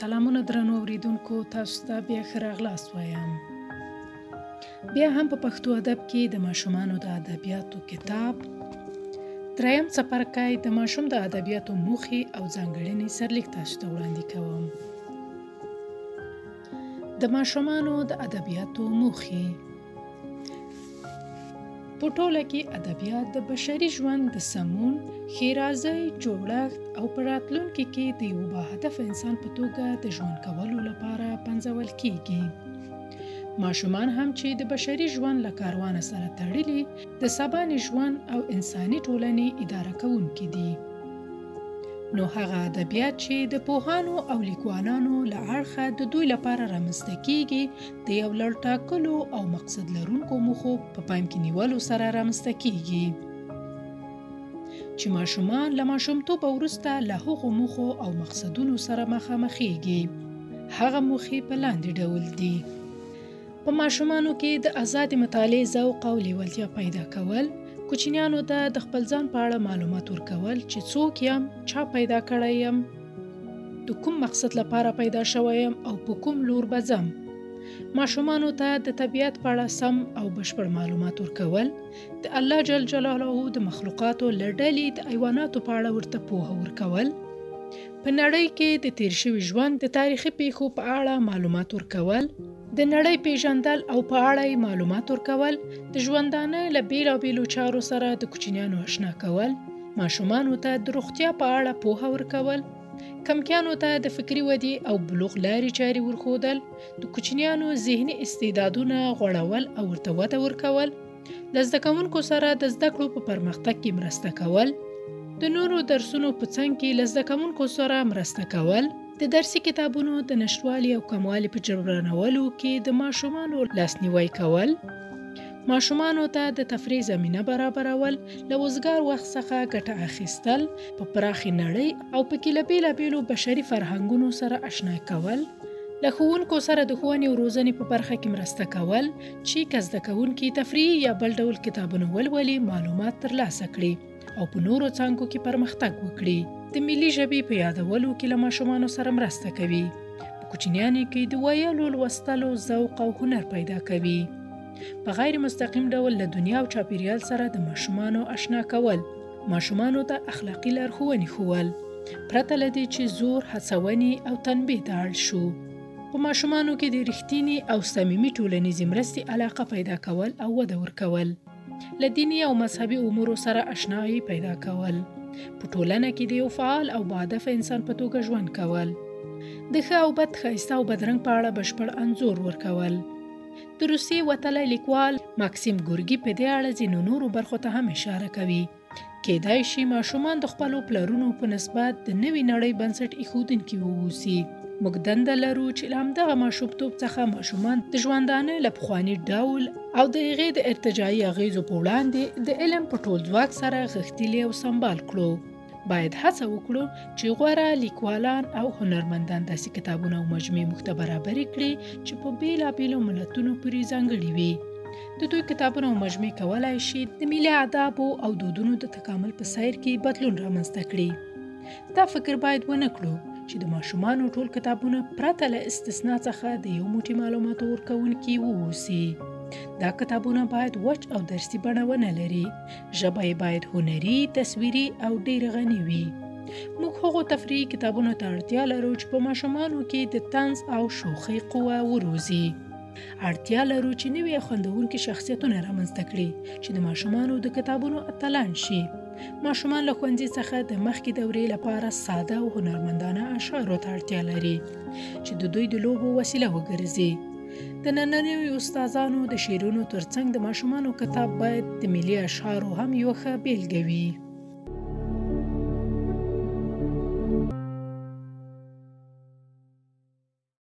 سلامونه درنو اوریدونکو، تاسو ته بیا ښه راغلاست وایم. بیا هم په پښتو ادب کې د ماشومانو د ادبیاتو کتاب دریم څپرکی د ماشوم د ادبیاتو موخې او ځانګړنې سرلیک تاسو ته وړاندې کوم. د ماشومانو د ادبیاتو موخې. په ټوله کې ادبیات د بشري ژوند د سمون، ښېرازۍ، جوړښت او په راتلونکي کې د یو باهدفه انسان په توګه د ژوند کولو لپاره پنځول کېږي. ماشومان هم چې د بشري ژوند له کاروانه سره تړلي د سبانې ژوند او انساني ټولنې اداره کوونکي دي. نو هغه ادبیات چې د پوهانو او لیکوالانو له اړخه د دوی لپاره رامنځته کېږي د یو لړ ټاکلو او مقصد لرونکو موخو په پام کې نیولو سره رامنځته کېږي چې ماشومان له ماشومتوبه وروسته له هغو موخو او مقصدونو سره مخامخېږي. هغه موخې په لاندې ډول دي: په ماشومانو کې د آزادې مطالعې ذوق او لیوالتیا پیدا کول، کوچنیانو ته د خپل ځان په اړه معلومات ورکول چې څوک یم، چا پیدا کړی یم، د کوم مقصد لپاره پیدا شوی یم او په کوم لور به ځم. ماشومانو ته د طبیعت په اړه سم او بشپړ معلومات ورکول، د الله جل جلاله د مخلوقاتو له ډلې د حیواناتو په اړه ورته پوهه ورکول، په نړۍ کې د تیر شوي ژوند د تاریخي پیښو په اړه معلومات ورکول، د نړۍ پیژندل او په اړه معلومات ورکول، د ژوندانه له بیلابیلو چارو سره د کوچنیانو آشنا کول، ماشومانو ته د روغتیا په اړه پوهه ورکول، کمکیانو ته د فکري ودې او بلوغ لارې چارې ورښودل، د کوچنیانو ذهني استعدادونه غوړول او ورته وده ورکول، له زده کوونکو سره د زده کړو په پرمختګ کې مرسته کول، د نورو درسونو په څنګ کې له زده کوونکو سره مرسته کول، د درسي کتابونو د نشتوالي او کموالي په جبرانولو کې د ماشومانو لاسنیوی کول، ماشومانو ته د تفریح زمینه برابرول، له وزګار وخت څخه ګټه اخیستل، په پراخې نړۍ او پکې له بیلابیلو بشري فرهنګونو سره آشنا کول، له ښوونکو سره د ښوونې او روزنې په برخه کې مرسته کول چې که زده کوونکي تفریحي یا بل ډول کتابونه ولولي معلومات ترلاسه کړي او په نورو څانګو کې پرمختګ وکړي. د ملي ژبې په یادولو کې له ماشومانو سره مرسته کوي. په کوچنیانو کې د ویلو، لوستلو ذوق او هنر پیدا کوي. په غیر مستقیم ډول له دنیا او چاپیریال سره د ماشومانو آشنا کول، ماشومانو ته اخلاقي لارښوونې ښوول، پرته له دې چې زور، هڅونې او تنبیه ته اړ شو. په ماشومانو کې د رښتینې او صمیمي ټولنیزې مرستې علاقه پیدا کول او وده ورکول، له دیني او مذهبي امورو سره آشنایي پیدا کول، په ټولنه کې د یو فعال او باهدفه انسان په توګه ژوند کول، د ښه او بد، ښایسته او بدرنګ په اړه بشپړ انځور ورکول. د روسیې وتلی لیکوال ماکسیم ګورګي په دې اړه ځینو نورو برخو ته هم اشاره کوي. کېدای شي ماشومان د خپلو پلرونو په نسبت د نوې نړۍ بنسټ ایښودونکي واوسي. موږ دنده لرو چې له همدغه ماشومتوب څخه ماشومان د ژوندانه له پخواني ډول او د هغې د ارتجاعي اغېزو په وړاندې د علم په ټول ځواک سره غښتلي او سمبال کړو. باید هڅه وکړو چې غوره لیکوالان او هنرمندان داسې کتابونه او مجموعې موږ ته برابرې کړي چې په بیلابیلو ملتونو پورې ځانګړي وي. د دوی کتابونه او مجموعې کولی شي د ملي آدابو او دودونو د تکامل په سیر کې بدلون رامنځته کړي. دا فکر باید ونه کړو چې د ماشومانو ټول کتابونه پرته له استثنا څخه د یو موټی معلوماتو ورکوونکي واوسي. دا کتابونه باید وچ او درسي بڼه ونه لري. ژبه یې باید هنري، تصویري او ډېر غني وي. موږ هغو تفریحي کتابونو ته اړتیا لرو چې په ماشومانو کې د طنز او شوخۍ قوه وروزي. اړتیا لرو چې نوي او خوندونکي شخصیتونه رامنځته کړي چې د ماشومانو د کتابونو اتلان شي. ماشومان له ښوونځي څخه د مخکې دورې لپاره ساده او هنرمندانه اشعارو ته اړتیا لري چې د دوی د لوبو وسیله وګرځي. د نننیو استادانو د شعرونو ترڅنګ د ماشومانو کتاب باید د ملي اشعارو هم یوه ښه بیلګه وي.